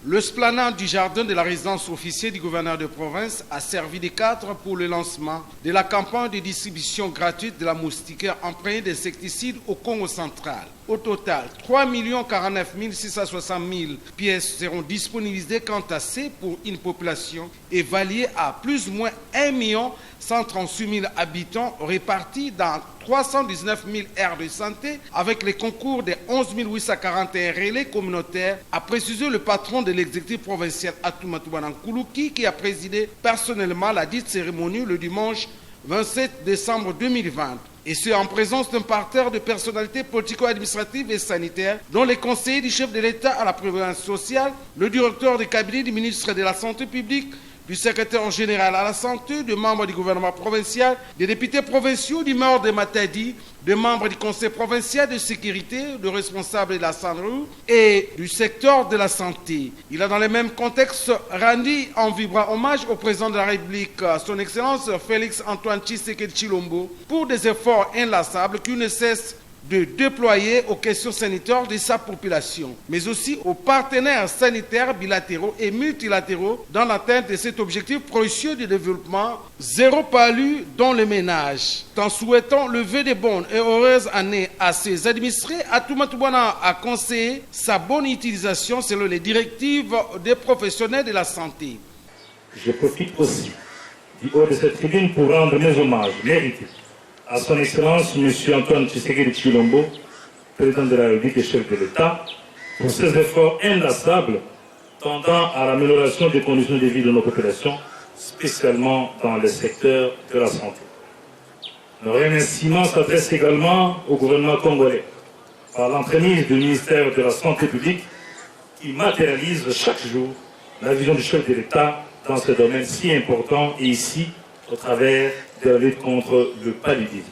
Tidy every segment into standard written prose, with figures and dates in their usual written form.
L'esplanade du jardin de la résidence officielle du gouverneur de province a servi de cadre pour le lancement de la campagne de distribution gratuite de la moustiquaire imprégnée d'insecticides au Congo central. Au total, 3 49 660 000 pièces seront disponibilisées quant à ces pour une population évaluée à plus ou moins 1 138 000 habitants répartis dans 319 000 aires de santé avec les concours des 11 841 relais communautaires, a précisé le patron de l'exécutif provincial Atoumatoubana Nkoulouki qui a présidé personnellement la dite cérémonie le dimanche 27 décembre 2020. Et ce, en présence d'un parterre de personnalités politico-administratives et sanitaires, dont les conseillers du chef de l'État à la prévoyance sociale, le directeur du cabinet du ministre de la Santé publique, du secrétaire général à la santé, des membres du gouvernement provincial, des députés provinciaux, du maire de Matadi, des membres du conseil provincial de sécurité, de responsables de la SANRU et du secteur de la santé. Il a dans le même contexte rendu un vibrant hommage au président de la République, son Excellence Félix Antoine Tshisekedi Tshilombo, pour des efforts inlassables qui ne cessent de déployer aux questions sanitaires de sa population, mais aussi aux partenaires sanitaires bilatéraux et multilatéraux dans l'atteinte de cet objectif précieux de développement, zéro palu dans le ménage. En souhaitant le vœu de bonnes et heureuses années à ses administrés, Atoumatoubana a conseillé sa bonne utilisation selon les directives des professionnels de la santé. Je profite aussi du haut de cette tribune pour rendre mes hommages mérités à son Excellence M. Antoine Tshisekedi Tshilombo, président de la République et chef de l'État, pour ses efforts inlassables tendant à l'amélioration des conditions de vie de nos populations, spécialement dans le secteur de la santé. Le remerciement s'adresse également au gouvernement congolais, par l'entremise du ministère de la Santé publique, qui matérialise chaque jour la vision du chef de l'État dans ce domaine si important et ici, au travers de la lutte contre le paludisme.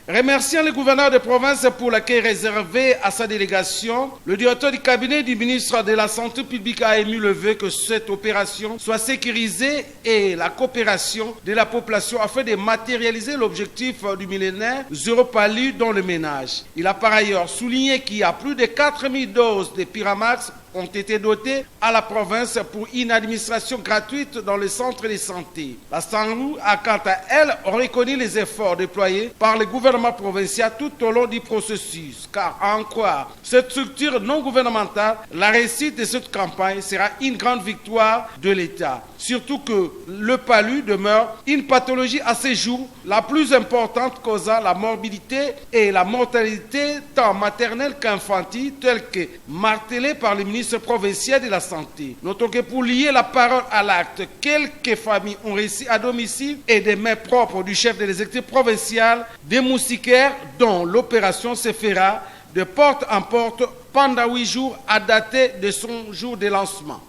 Remerciant le gouverneur de province pour l'accueil réservé à sa délégation, le directeur du cabinet du ministre de la Santé publique a émis le vœu que cette opération soit sécurisée et la coopération de la population afin de matérialiser l'objectif du millénaire zéro palu dans le ménage. Il a par ailleurs souligné qu'il y a plus de 4000 doses de Pyramax ont été dotés à la province pour une administration gratuite dans les centres de santé. La SANRU a quant à elle reconnu les efforts déployés par le gouvernement provincial tout au long du processus, car en quoi cette structure non gouvernementale, la réussite de cette campagne sera une grande victoire de l'État. Surtout que le palu demeure une pathologie à ce jour la plus importante causant la morbidité et la mortalité tant maternelle qu'infantile, telle que martelée par le ministre provincial de la Santé. Notons que pour lier la parole à l'acte, quelques familles ont réussi à domicile et des mains propres du chef de l'exécutif provincial des moustiquaires dont l'opération se fera de porte en porte pendant 8 jours à dater de son jour de lancement.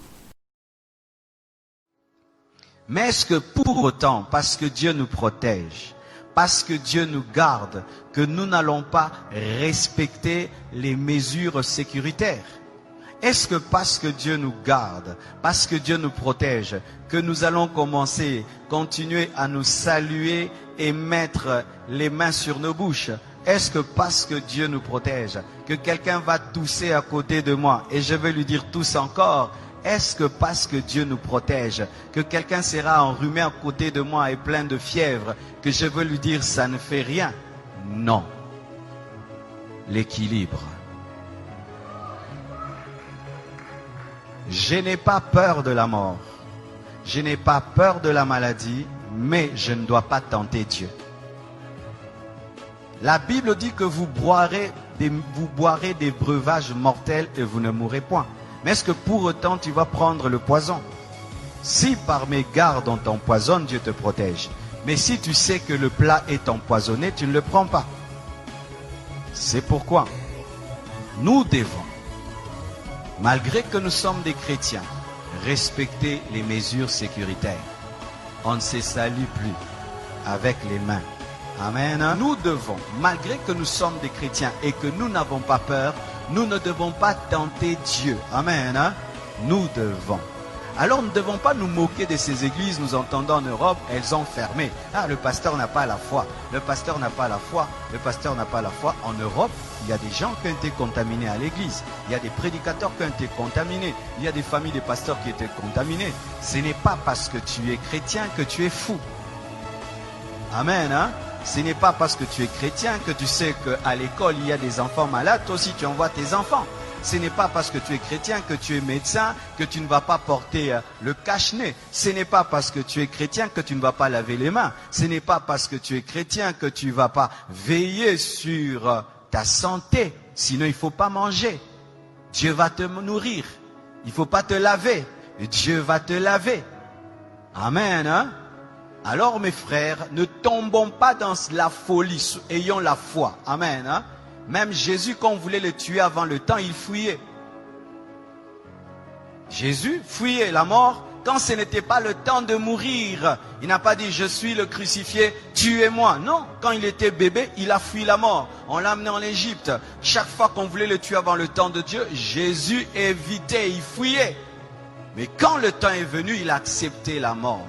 Mais est-ce que pour autant, parce que Dieu nous protège, parce que Dieu nous garde, que nous n'allons pas respecter les mesures sécuritaires? Est-ce que parce que Dieu nous garde, parce que Dieu nous protège, que nous allons continuer à nous saluer et mettre les mains sur nos bouches? Est-ce que parce que Dieu nous protège, que quelqu'un va tousser à côté de moi et je vais lui dire tousse encore? Est-ce que parce que Dieu nous protège, que quelqu'un sera enrhumé à côté de moi et plein de fièvre, que je veux lui dire ça ne fait rien? Non. L'équilibre. Je n'ai pas peur de la mort. Je n'ai pas peur de la maladie, mais je ne dois pas tenter Dieu. La Bible dit que vous boirez des breuvages mortels et vous ne mourrez point. Mais est-ce que pour autant tu vas prendre le poison? Si par mégarde on t'empoisonne, Dieu te protège. Mais si tu sais que le plat est empoisonné, tu ne le prends pas. C'est pourquoi nous devons, malgré que nous sommes des chrétiens, respecter les mesures sécuritaires. On ne se salue plus avec les mains. Amen. Nous devons, malgré que nous sommes des chrétiens et que nous n'avons pas peur, nous ne devons pas tenter Dieu. Amen. Nous devons Alors nous ne devons pas nous moquer de ces églises. Nous entendons en Europe, elles ont fermé. Ah, le pasteur n'a pas la foi. Le pasteur n'a pas la foi. Le pasteur n'a pas la foi. En Europe, il y a des gens qui ont été contaminés à l'église. Il y a des prédicateurs qui ont été contaminés. Il y a des familles de pasteurs qui ont été contaminées. Ce n'est pas parce que tu es chrétien que tu es fou. Amen, hein? Ce n'est pas parce que tu es chrétien que tu sais qu'à l'école, il y a des enfants malades. Toi aussi, tu envoies tes enfants. Ce n'est pas parce que tu es chrétien que tu es médecin que tu ne vas pas porter le cache-nez. Ce n'est pas parce que tu es chrétien que tu ne vas pas laver les mains. Ce n'est pas parce que tu es chrétien que tu ne vas pas veiller sur ta santé. Sinon, il ne faut pas manger. Dieu va te nourrir. Il ne faut pas te laver. Dieu va te laver. Amen, hein? Alors mes frères, ne tombons pas dans la folie, ayons la foi. Amen. Hein? Même Jésus, quand on voulait le tuer avant le temps, il fuyait. Jésus fuyait la mort quand ce n'était pas le temps de mourir. Il n'a pas dit, je suis le crucifié, tuez-moi. Non, quand il était bébé, il a fui la mort. On l'a amené en Égypte. Chaque fois qu'on voulait le tuer avant le temps de Dieu, Jésus évitait, il fuyait. Mais quand le temps est venu, il a accepté la mort.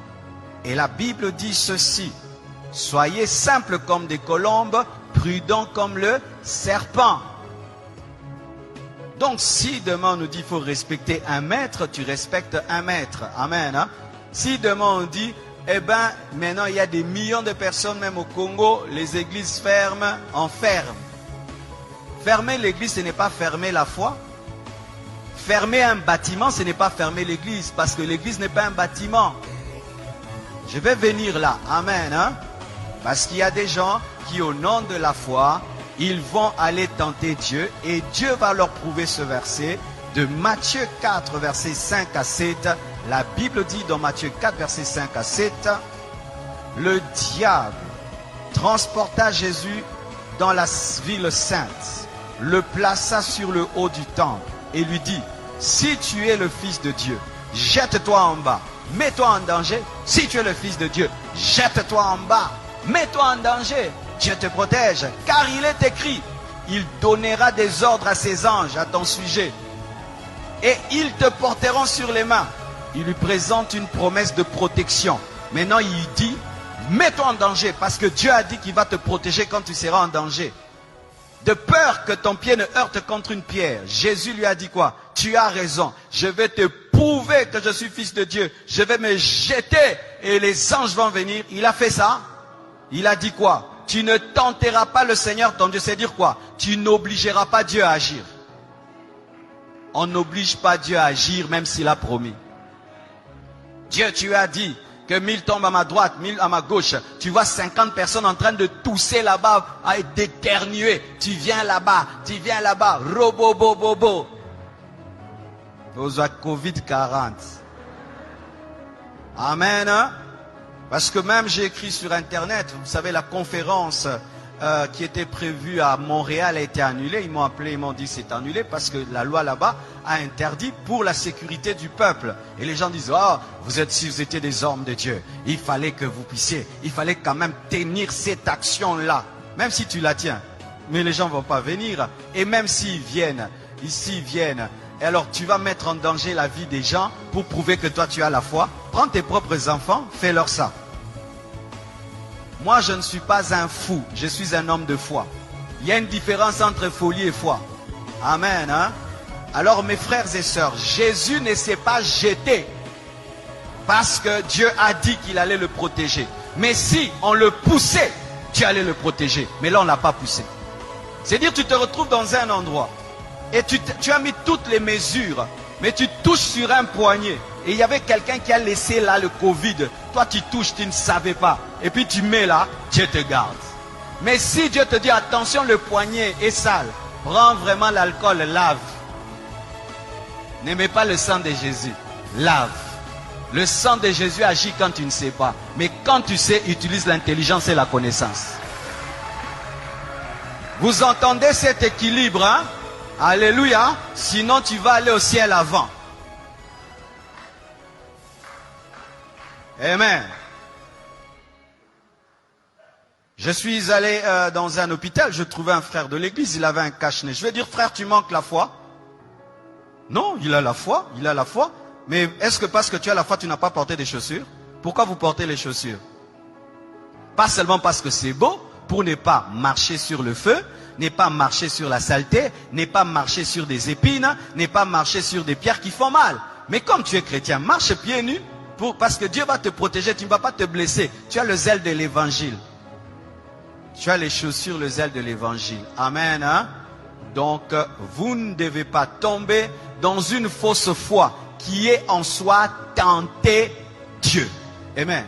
Et la Bible dit ceci, soyez simples comme des colombes, prudents comme le serpent. Donc si demain on nous dit qu'il faut respecter un maître, tu respectes un maître. Amen. Hein? Si demain on dit, eh bien maintenant il y a des millions de personnes, même au Congo, les églises ferment, on ferme. Fermer l'église, ce n'est pas fermer la foi. Fermer un bâtiment, ce n'est pas fermer l'église, parce que l'église n'est pas un bâtiment. Je vais venir là, amen, hein? Parce qu'il y a des gens qui, au nom de la foi, ils vont aller tenter Dieu et Dieu va leur prouver ce verset de Matthieu 4, versets 5 à 7. La Bible dit dans Matthieu 4, versets 5 à 7, le diable transporta Jésus dans la ville sainte, le plaça sur le haut du temple et lui dit, si tu es le Fils de Dieu, jette-toi en bas. Mets-toi en danger. Si tu es le Fils de Dieu, jette-toi en bas. Mets-toi en danger. Dieu te protège. Car il est écrit, il donnera des ordres à ses anges à ton sujet. Et ils te porteront sur les mains. Il lui présente une promesse de protection. Maintenant, il dit, mets-toi en danger. Parce que Dieu a dit qu'il va te protéger quand tu seras en danger. De peur que ton pied ne heurte contre une pierre. Jésus lui a dit quoi? Tu as raison. Je vais te prouver que je suis fils de Dieu. Je vais me jeter et les anges vont venir. Il a fait ça. Il a dit quoi? Tu ne tenteras pas le Seigneur ton Dieu. C'est dire quoi? Tu n'obligeras pas Dieu à agir. On n'oblige pas Dieu à agir même s'il a promis. Dieu, tu as dit que 1000 tombent à ma droite, 1000 à ma gauche. Tu vois 50 personnes en train de tousser là-bas, à d'éternuer. Tu viens là-bas, robo-bo-bo-bo. Vous avez Covid-40. Amen. Hein? Parce que même j'ai écrit sur Internet, vous savez, la conférence qui était prévue à Montréal a été annulée. Ils m'ont appelé, ils m'ont dit c'est annulé parce que la loi là-bas a interdit pour la sécurité du peuple. Et les gens disent, oh, si vous étiez des hommes de Dieu, il fallait que vous puissiez, il fallait quand même tenir cette action-là. Même si tu la tiens. Mais les gens ne vont pas venir. Et même s'ils viennent, ici ils viennent, et alors tu vas mettre en danger la vie des gens pour prouver que toi tu as la foi. Prends tes propres enfants, fais-leur ça. Moi je ne suis pas un fou, je suis un homme de foi. Il y a une différence entre folie et foi. Amen. Hein? Alors mes frères et sœurs, Jésus ne s'est pas jeté parce que Dieu a dit qu'il allait le protéger. Mais si on le poussait, Dieu allait le protéger. Mais là on ne l'a pas poussé. C'est-à-dire tu te retrouves dans un endroit et tu as mis toutes les mesures, mais tu touches sur un poignet. Et il y avait quelqu'un qui a laissé là le Covid. Toi tu touches, tu ne savais pas. Et puis tu mets là, Dieu te garde. Mais si Dieu te dit attention, le poignet est sale, prends vraiment l'alcool, lave. N'aimez pas le sang de Jésus, lave. Le sang de Jésus agit quand tu ne sais pas. Mais quand tu sais, utilise l'intelligence et la connaissance. Vous entendez cet équilibre, hein? Alléluia. Sinon tu vas aller au ciel avant. Amen. Je suis allé dans un hôpital, je trouvais un frère de l'église, il avait un cache-nez. Je vais dire, frère, tu manques la foi? Non, il a la foi, Mais est-ce que parce que tu as la foi, tu n'as pas porté des chaussures? Pourquoi vous portez les chaussures? Pas seulement parce que c'est beau, pour ne pas marcher sur le feu, ne pas marcher sur la saleté, ne pas marcher sur des épines, ne pas marcher sur des pierres qui font mal. Mais comme tu es chrétien, marche pieds nus, parce que Dieu va te protéger, tu ne vas pas te blesser. Tu as le zèle de l'évangile. Tu as les chaussures, le zèle de l'évangile. Amen. Hein? Donc, vous ne devez pas tomber dans une fausse foi qui est en soi tenter Dieu. Amen.